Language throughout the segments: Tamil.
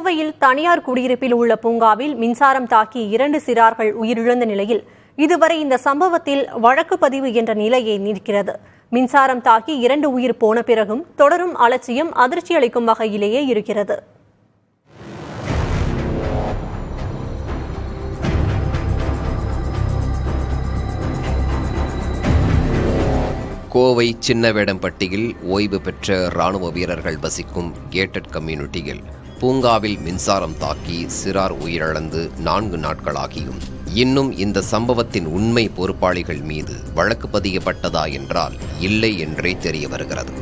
கோவையில் தனியார் குடியிருப்பில் உள்ள பூங்காவில் மின்சாரம் தாக்கி 2 சிறார்கள் உயிரிழந்த நிலையில் இதுவரை இந்த சம்பவத்தில் வழக்கு பதிவு என்ற நிலையே நீடிக்கிறது. மின்சாரம் தாக்கி 2 உயிர் போன பிறகும் தொடரும் அலட்சியம் அதிர்ச்சி அளிக்கும் வகையிலேயே இருக்கிறது. கோவை சின்னவேடம்பட்டியில் ஓய்வு பெற்ற இராணுவ வீரர்கள் வசிக்கும் கேட்டட் கம்யூனிட்டியில் பூங்காவில் மின்சாரம் தாக்கி சிறார் உயிரிழந்து 4 நாட்களாகியும் இன்னும் இந்த சம்பவத்தின் உண்மை பொறுப்பாளிகள் மீது வழக்கு பதியப்பட்டதா என்றால் இல்லை என்றே தெரிய வருகிறது.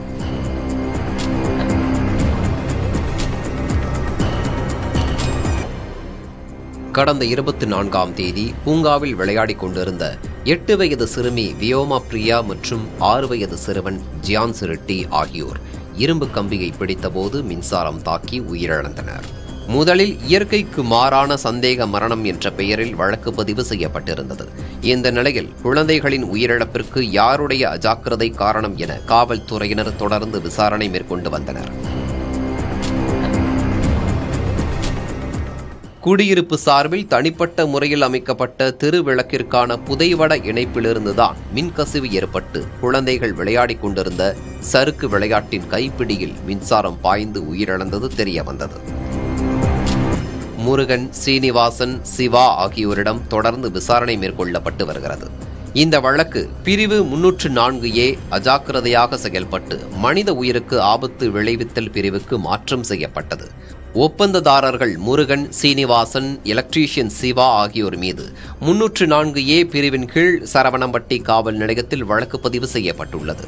கடந்த 24ஆம் தேதி பூங்காவில் விளையாடிக் கொண்டிருந்த 8 வயது சிறுமி வியோமா பிரியா மற்றும் 6 வயது சிறுவன் ஜியான்ஸ் ரெட்டி ஆகியோர் இரும்பு கம்பியை பிடித்தபோது மின்சாரம் தாக்கி உயிரிழந்தனர். முதலில் இயற்கைக்கு மாறான சந்தேக மரணம் என்ற பெயரில் வழக்கு பதிவு செய்யப்பட்டிருந்தது. இந்த நிலையில் குழந்தைகளின் உயிரிழப்பிற்கு யாருடைய அஜாக்கிரதை காரணம் என காவல்துறையினர் தொடர்ந்து விசாரணை மேற்கொண்டு வந்தனர். குடியிருப்பு சார்பில் தனிப்பட்ட முறையில் அமைக்கப்பட்ட திருவிளக்கிற்கான புதைவட இணைப்பிலிருந்துதான் மின்கசிவு ஏற்பட்டு குழந்தைகள் விளையாடிக் கொண்டிருந்த சறுக்கு விளையாட்டின் கைப்பிடியில் மின்சாரம் பாய்ந்து உயிரிழந்தது தெரிய வந்தது. முருகன், சீனிவாசன், சிவா ஆகியோரிடம் தொடர்ந்து விசாரணை மேற்கொள்ளப்பட்டு வருகிறது. இந்த வழக்கு பிரிவு 304A அஜாக்கிரதையாக செயல்பட்டு மனித உயிருக்கு ஆபத்து விளைவித்தல் பிரிவுக்கு மாற்றம் செய்யப்பட்டது. ஒப்பந்ததாரர்கள் முருகன், சீனிவாசன், எலக்ட்ரீஷியன் சிவா ஆகியோர் மீது 304A பிரிவின் கீழ் சரவணம்பட்டி காவல் நிலையத்தில் வழக்கு பதிவு செய்யப்பட்டுள்ளது.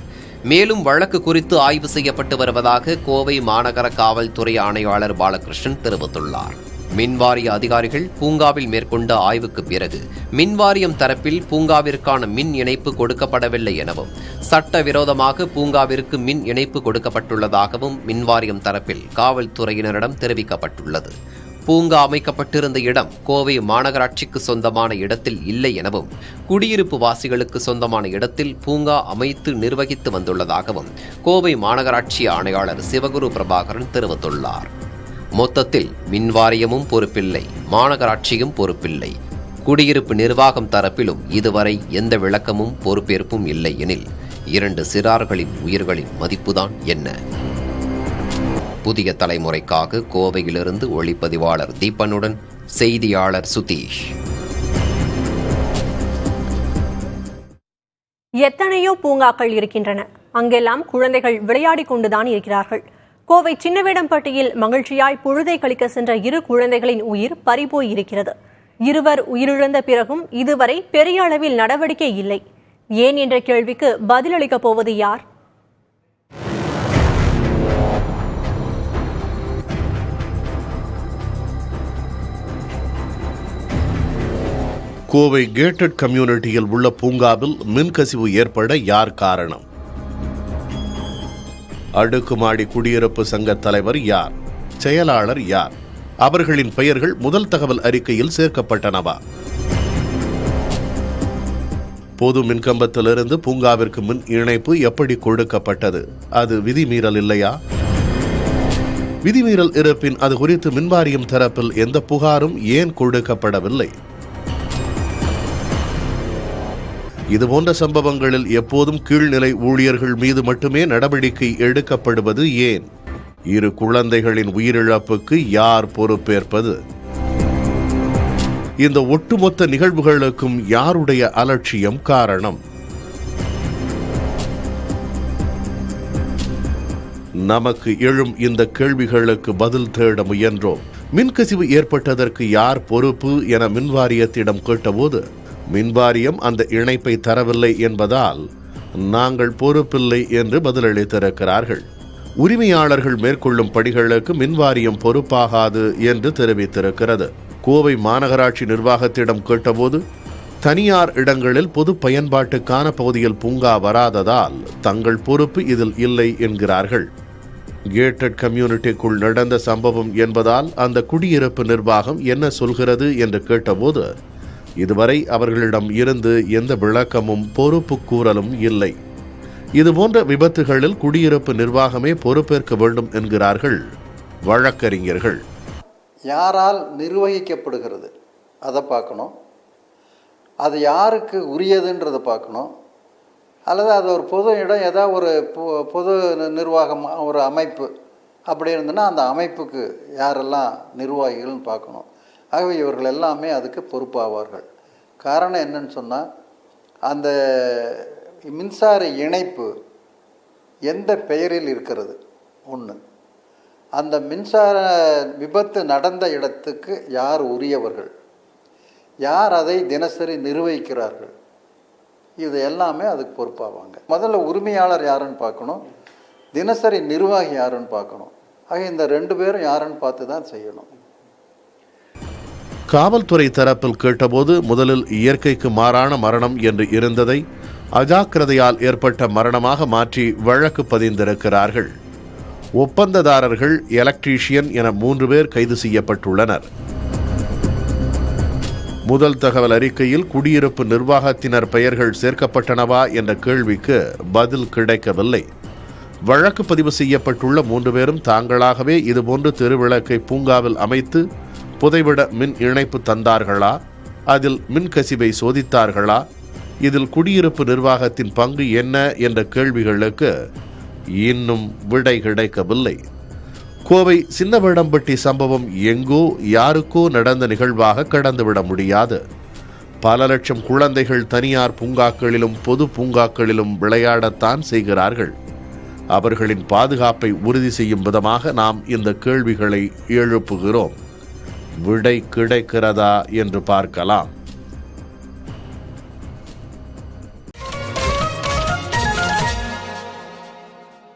மேலும் வழக்கு குறித்து ஆய்வு செய்யப்பட்டு வருவதாக கோவை மாநகர காவல்துறை ஆணையாளர் பாலகிருஷ்ணன் தெரிவித்துள்ளார். மின்வாரிய அதிகாரிகள் பூங்காவில் மேற்கொண்ட ஆய்வுக்கு பிறகு மின்வாரியம் தரப்பில் பூங்காவிற்கான மின் இணைப்பு கொடுக்கப்படவில்லை எனவும் சட்டவிரோதமாக பூங்காவிற்கு மின் இணைப்பு கொடுக்கப்பட்டுள்ளதாகவும் மின்வாரியம் தரப்பில் காவல்துறையினரிடம் தெரிவிக்கப்பட்டுள்ளது. பூங்கா அமைக்கப்பட்டிருந்த இடம் கோவை மாநகராட்சிக்கு சொந்தமான இடத்தில் இல்லை எனவும் குடியிருப்பு வாசிகளுக்கு சொந்தமான இடத்தில் பூங்கா அமைத்து நிர்வகித்து வந்துள்ளதாகவும் கோவை மாநகராட்சி ஆணையாளர் சிவகுரு பிரபாகரன் தெரிவித்துள்ளார். மொத்தத்தில் மின்வாரியமும் பொறுப்பில்லை, மாநகராட்சியும் பொறுப்பில்லை. குடியிருப்பு நிர்வாகம் தரப்பிலும் இதுவரை எந்த விளக்கமும் பொறுப்பேற்பும் இல்லை எனில் 2 சிறார்களின் உயிர்களின் மதிப்புதான் என்ன? புதிய தலைமுறைக்காக கோவையிலிருந்து ஒளிப்பதிவாளர் தீபனுடன் செய்தியாளர் சுதீஷ். எத்தனையோ பூங்காக்கள் இருக்கின்றன. அங்கெல்லாம் குழந்தைகள் விளையாடிக் கொண்டுதான் இருக்கிறார்கள். கோவை சின்னவேடம்பட்டியில் மகிழ்ச்சியாய் பொழுதை கழிக்க சென்ற 2 குழந்தைகளின் உயிர் பறிபோய் இருக்கிறது. இருவர் உயிரிழந்த பிறகும் இதுவரை பெரிய அளவில் நடவடிக்கை இல்லை. ஏன் என்ற கேள்விக்கு பதிலளிக்கப் போவது யார்? கோவை கேட்டட் கம்யூனிட்டியில் உள்ள பூங்காவில் மின்கசிவு ஏற்பட யார் காரணம்? அடுக்குமாடி குடியிருப்பு சங்க தலைவர் யார்? செயலாளர் யார்? அவர்களின் பெயர்கள் முதல் தகவல் அறிக்கையில் சேர்க்கப்பட்டனவா? பொது மின்கம்பத்திலிருந்து பூங்காவிற்கு மின் இணைப்பு எப்படி கொடுக்கப்பட்டது? அது விதிமீறல் இல்லையா? விதிமீறல் இருப்பின் அது குறித்து மின்வாரியம் தரப்பில் எந்த புகாரும் ஏன் கொடுக்கப்படவில்லை? இதுபோன்ற சம்பவங்களில் எப்போதும் கீழ்நிலை ஊழியர்கள் மீது மட்டுமே நடவடிக்கை எடுக்கப்படுவது ஏன்? 2 குழந்தைகளின் உயிரிழப்புக்கு யார் பொறுப்பேற்பது? இந்த ஒட்டுமொத்த நிகழ்வுகளுக்கும் யாருடைய அலட்சியம் காரணம்? நமக்கு எழும் இந்த கேள்விகளுக்கு பதில் தேட முயன்றோம். மின்கசிவு ஏற்பட்டதற்கு யார் பொறுப்பு என மின்வாரியத்திடம் கேட்டபோது மின்வாரியம் அந்த இணைப்பை தரவில்லை என்பதால் நாங்கள் பொறுப்பில்லை என்று பதிலளித்திருக்கிறார்கள். உரிமையாளர்கள் மேற்கொள்ளும் படிகளுக்கு மின்வாரியம் பொறுப்பாகாது என்று தெரிவித்திருக்கிறது. கோவை மாநகராட்சி நிர்வாகத்திடம் கேட்டபோது தனியார் இடங்களில் பொது பயன்பாட்டுக்கான பகுதியில் பூங்கா வராததால் தங்கள் பொறுப்பு இதில் இல்லை என்கிறார்கள். கேட்டட் கம்யூனிட்டிக்குள் நடந்த சம்பவம் என்பதால் அந்த குடியிருப்பு நிர்வாகம் என்ன சொல்கிறது என்று கேட்டபோது இதுவரை அவர்களிடம் இருந்து எந்த விளக்கமும் பொறுப்பு கூறலும் இல்லை. இதுபோன்ற விபத்துகளில் குடியிருப்பு நிர்வாகமே பொறுப்பேற்க வேண்டும் என்கிறார்கள் வழக்கறிஞர்கள். யாரால் நிர்வகிக்கப்படுகிறது அதை பார்க்கணும், அது யாருக்கு உரியதுன்றதை பார்க்கணும், அல்லது அது ஒரு பொது இடம், ஏதாவது ஒரு பொது நிர்வாகம் ஒரு அமைப்பு அப்படி இருந்ததுன்னா அந்த அமைப்புக்கு யாரெல்லாம் நிர்வாகிகள்னு பார்க்கணும். ஆகவே இவர்கள் எல்லாமே அதுக்கு பொறுப்பாவார்கள். காரணம் என்னன்னு சொன்னால், அந்த மின்சார இணைப்பு எந்த பெயரில் இருக்கிறது ஒன்று, அந்த மின்சார விபத்து நடந்த இடத்துக்கு யார் உரியவர்கள், யார் அதை தினசரி நிர்வகிக்கிறார்கள், இது எல்லாமே அதுக்கு பொறுப்பாவாங்க. முதல்ல உரிமையாளர் யாருன்னு பார்க்கணும், தினசரி நிர்வாகி யாருன்னு பார்க்கணும். ஆக இந்த 2 பேரும் யாருன்னு பார்த்து தான் செய்யணும். காவல்துறை தரப்பில் கேட்டபோது முதலில் இயற்கைக்கு மாறான மரணம் என்று இருந்ததை அஜாக்கிரதையால் ஏற்பட்ட மரணமாக மாற்றி வழக்கு பதிந்திருக்கிறார்கள். ஒப்பந்ததாரர்கள், எலக்ட்ரீஷியன் என 3 பேர் கைது செய்யப்பட்டுள்ளனர். முதல் தகவல் அறிக்கையில் குடியிருப்பு நிர்வாகத்தினர் பெயர்கள் சேர்க்கப்பட்டனவா என்ற கேள்விக்கு பதில் கிடைக்கவில்லை. வழக்கு பதிவு செய்யப்பட்டுள்ள 3 பேரும் தாங்களாகவே இதுபோன்று தெருவிளக்கை பூங்காவில் அமைத்து புதைவிட மின் இணைப்பு தந்தார்களா, அதில் மின் கசிவை சோதித்தார்களா, இதில் குடியிருப்பு நிர்வாகத்தின் பங்கு என்ன என்ற கேள்விகளுக்கு இன்னும் விடை கிடைக்கவில்லை. கோவை சின்னவேடம்பட்டி சம்பவம் எங்கோ யாருக்கோ நடந்த நிகழ்வாக கடந்துவிட முடியாது. பல லட்சம் குழந்தைகள் தனியார் பூங்காக்களிலும் பொது பூங்காக்களிலும் விளையாடத்தான் செய்கிறார்கள். அவர்களின் பாதுகாப்பை உறுதி செய்யும் விதமாக நாம் இந்த கேள்விகளை எழுப்புகிறோம். விடை கிடைக்கிறதா என்று பார்க்கலாம்.